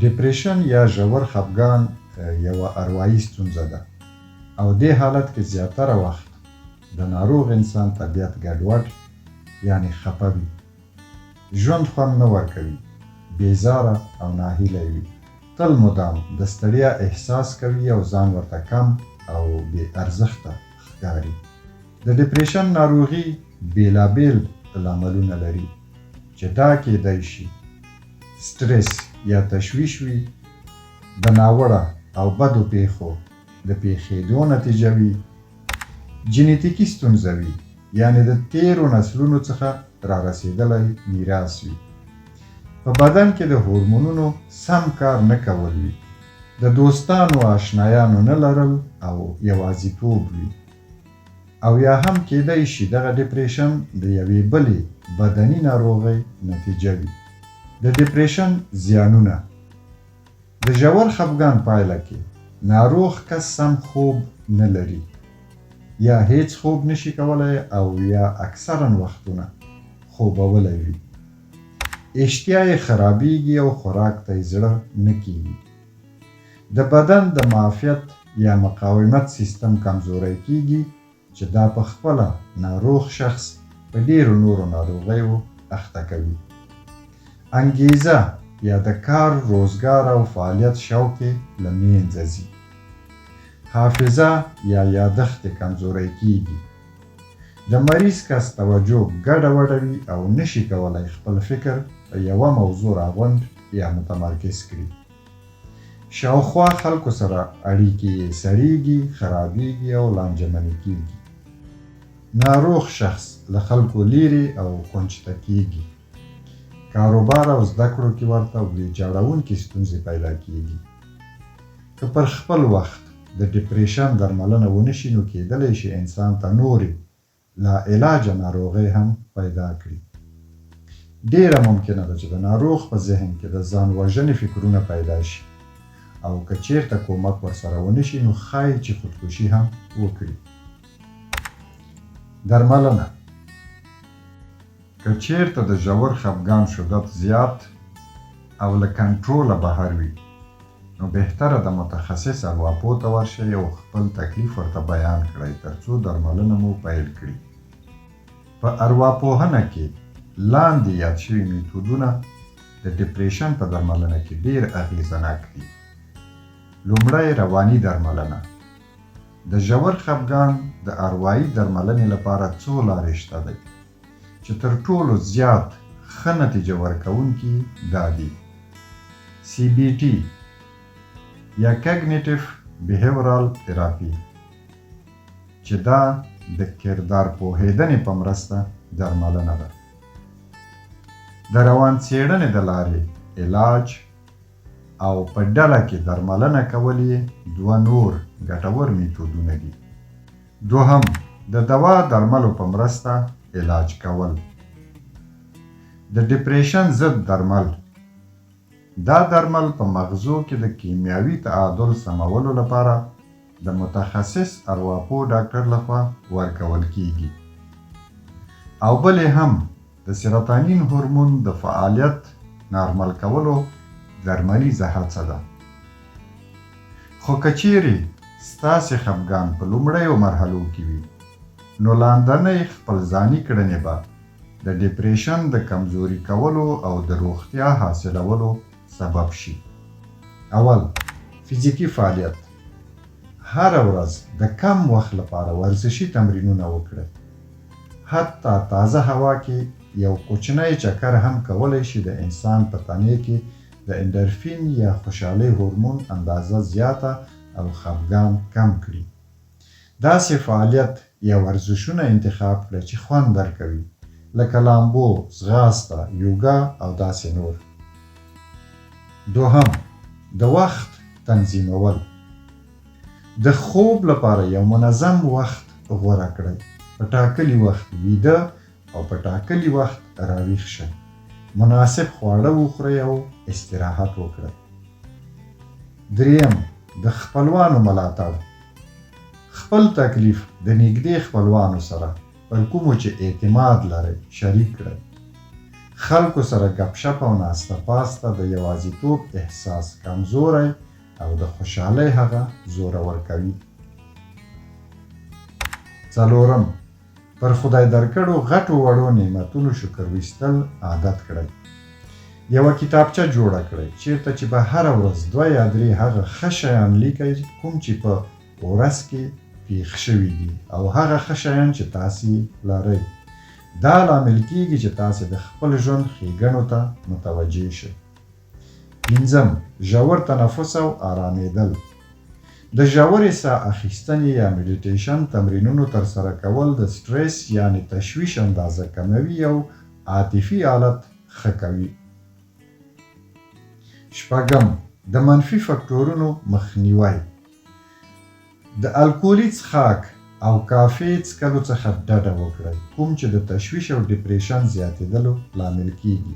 ډیپریشن یا ژور خفګان یوه اروايي ستونزه ده او دې حالت کې زیاتره وخت د ناروغ انسان طبیعت ګډوډ یعنی خفه وي، ژوند خوند نه ورکوي، بېزاره او ناهیلی وي، تل مدام د ستړیا احساس کوي او ځان ورته کم او بې ارزښته ښکاري. د ډیپریشن ناروغي بېلابېل لاملونه لري چې دا کیدی شي سټرس یا تشویش وي، د ناوړه او بدو پیښو د پیښېدو نتیجه وي، جینیتیکي ستونزه وي یعنې د تیرو نسلونو څخه را رسېدلی میراث وي، په بدن کې د هورمونونو سم کار نه کول وي، د دوستانو آشنایانو نه لرل او یوازیتوب وي، او یا هم کیدی شي دغه ډیپریشن د یوې بلې بدني ناروغۍ نتیجه وي. د ډیپریشن زیانونه: د ژور خفګان پایله کې ناروغ کس سم خوب نه لري، یا هیڅ خوب نشي کولی او یا اکثرا وختونه خوبولی وي، اشتها یې خرابیږي او خوراک ته یې زړه نه کیږي، د بدن د معافیت یا مقاومت سیستم کمزوری کیږي چې دا په خپله ناروغ شخص په ډیرو نورو ناروغیو اخته کوي. انګیزه یا د کار، روزګار او فعالیت شوق یې له منځه ځي. حافظه یا یادښت یې کمزوری کیږي. د مریض کس توجه ګډوډه وي او نشي کولی خپل فکر په یوه موضوع راغونډ یا متمرکز کړي. شاوخوا خلکو سره اړیکې یې سړیږي، خرابیږي او لانجمنې کیږي. ناروغ شخص له خلکو لیرې او کونجته کیږي. کاروبار او زده کړو کې ورته ویجاړونکې ستونزې پیدا کیږي. که پر خپل وخت د ډیپریشن درملنه ونشي نو کیدلی شي انسان ته نورې لا علاجه ناروغۍ هم پیدا کړي. ډیره ممکنه ده چې د ناروغ په ذهن کې د ځان وژنې فکرونه پیدا شي او که چیرته کومک ورسره ونشي نو ښایي چې خودکشي هم وکړي. درملنه: که چیرته د ژور خفګان شدت زیات او له کنټروله بهر وي نو بهتره د متخصص ارواپوه ته ورشئ او خپل تکلیف ورته بیان کړئ ترڅو درملنه مو پیل کړي. په ارواپوهنه کې لاندې یاد شوي میتودونه د ډیپریشن په درملنه کې ډیر اغیزناک دي. لومړی رواني درملنه: د ژور خفګان د اروایي درملنې لپاره څو لارې شته دي چې تر ټولو زیات ښه نتیجه ورکوونکي دا دي: CBT یا کاګنیټیو بیهیورال تراپي چې دا د کردار پوهېدنې په مرسته درملنه ده. د روان څېړنې د لارې علاج او په ډله کې درملنه کول یې دوه نور ګټور میتودونه دي. دوهم، د دوا درملو په مرسته علاج کول. د ډیپریشن ضد درمل: دا درمل په مغزو کې د کیمیاوي تعادل سمولو لپاره د متخصص ارواپوه ډاکټر لخوا ورکول کیږي. او بل هم د سیروتونین هورمون د فعالیت نارمل کولو درملیزه هڅه ده. خو که چیرې ستاسې خفګان په لومړیو مرحلو کې وي نو لاندنۍ خپل ځاني کړنې به د ډیپریشن د کمزوري کولو او د روغتیا حاصلولو سبب شي. اول، فزیکي فعالیت: هره ورځ د کم وخت لپاره ورزشي تمرینونه وکړئ. حتی تازه هوا کې یو کوچنی چکر هم کولی شي د انسان په تنې کې د اندورفین یا خوشحالۍ هورمون اندازه زیاته او خفګان کم کړي. داسې فعالیت یا ورزشونه انتخاب کړئ چې خوند درکوي، لکه لامبو، ځغاسته، یوګا او داسې نور. دوهم، د وخت تنظیمول: د خوب لپاره یو منظم وخت غوره کړئ. په ټاکلي وخت ویده او په ټاکلي وخت راویښ شئ. مناسب خواړه وخورئ او استراحت وکړئ. دریم، د خپلوانو ملاتړ: خپل تکلیف د نږدې خپلوانو سره پر کومو چې اعتماد لرئ شریک کړئ. خلکو سره ګپ شپ او ناسته پاسته د یوازیتوب احساس کمزوری او د خوشحالۍ هغه زورور کوي. څلورم، پر خدای درکړو غټو وړو نعمتونو شکر ویستل عادت کړئ. یوه کتابچه جوړه کړئ چیرته چې به هره ورځ 2 یا 3 هغه ښه شیان لیکئ کوم چې په ورځ کې پیښ شوي دي او هغه ښه شیان چې تاسې لرئ. دا لامل کیږي چې تاسې د خپل ژوند ښېګڼو ته متوجه شئ. پنځم، ژور تنفس او آرامېدل. د ژورې ساه اخیستنې یا میډیټیشن تمرینونو ترسره کول د سټرس یعنې تشویش اندازه کموي او عاطفي حالت ښه کوي. شپږم، د منفي فکټورونو مخنیوی. د الکولي څښاک او کافي څښلو څخه ډډه وکړئ کوم چې د تشویش او ډیپریشن زیاتېدلو لامل کیږي.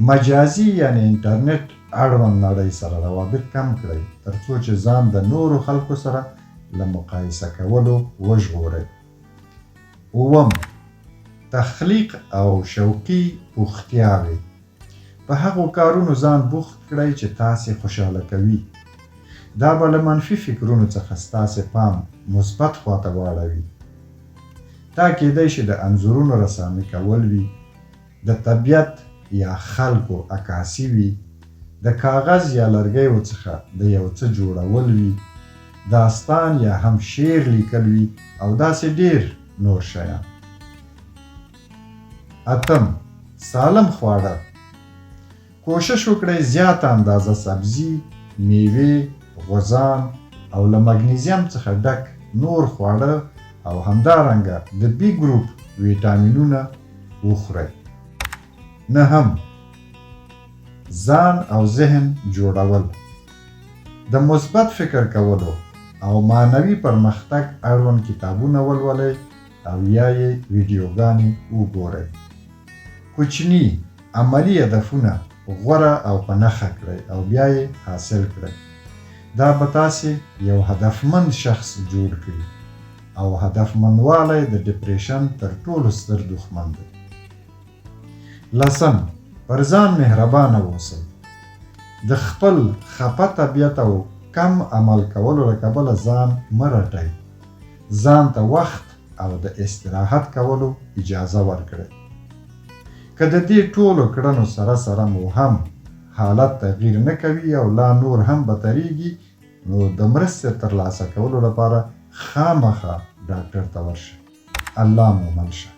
مجازي یعنې انټرنیټ اړوند نړۍ سره روابط کم کړئ ترڅو چې ځان د نورو خلکو سره له مقایسه کولو وژغورئ. اووم، تخلیق او شوقي بوختیاوې. په هغو کارونو ځان بوخت کړئ چې تاسې خوشحاله کوي. دا به له منفي فکرونو څخه ستاسې پام مثبت خواته واړوي. دا کیدای شي د انځورونو رسامي کول وي، د طبیعت یا خلکو عکاسي وي، د کاغذ یا لرګیو څخه د یو څه جوړول وي، داستان یا هم شعر لیکل وي او داسې ډیر نور شیان. اتم، سالم خواړه. کوشش وکړئ زیاته اندازه سبزي، میوې، غوزان او له مګنیزیم څخه ډک نور خواړه او همدارنګه د بي ګروپ ویټامینونه وخورئ. نهم، ځان او ذهن جوړول. د مثبت فکر کولو او معنوي پرمختګ اړوند کتابونه ولولئ او یا یې ویډیوګانې وګورئ. کوچني عملي هدفونه غوره او په نښه کړئ او بیا یې حاصل کړئ. دا به تاسې یو هدفمند شخص جوړ کړي او هدفمندوالی د ډیپریشن تر ټولو ستر دښمن دی. لسم، پر ځان مهربانه اوسئ. د خپل خفه طبیعت او کم عمل کولو له کبله ځان مه رټئ. ځان ته وخت او د استراحت کولو اجازه ورکړئ. که د دې ټولو کړنو سره سره مو هم حالت تغییر نه کوي او لا نور هم بدتریږي نو د مرستې ترلاسه کولو لپاره خامخا ډاکټر ته ورشئ. الله مو مل شه.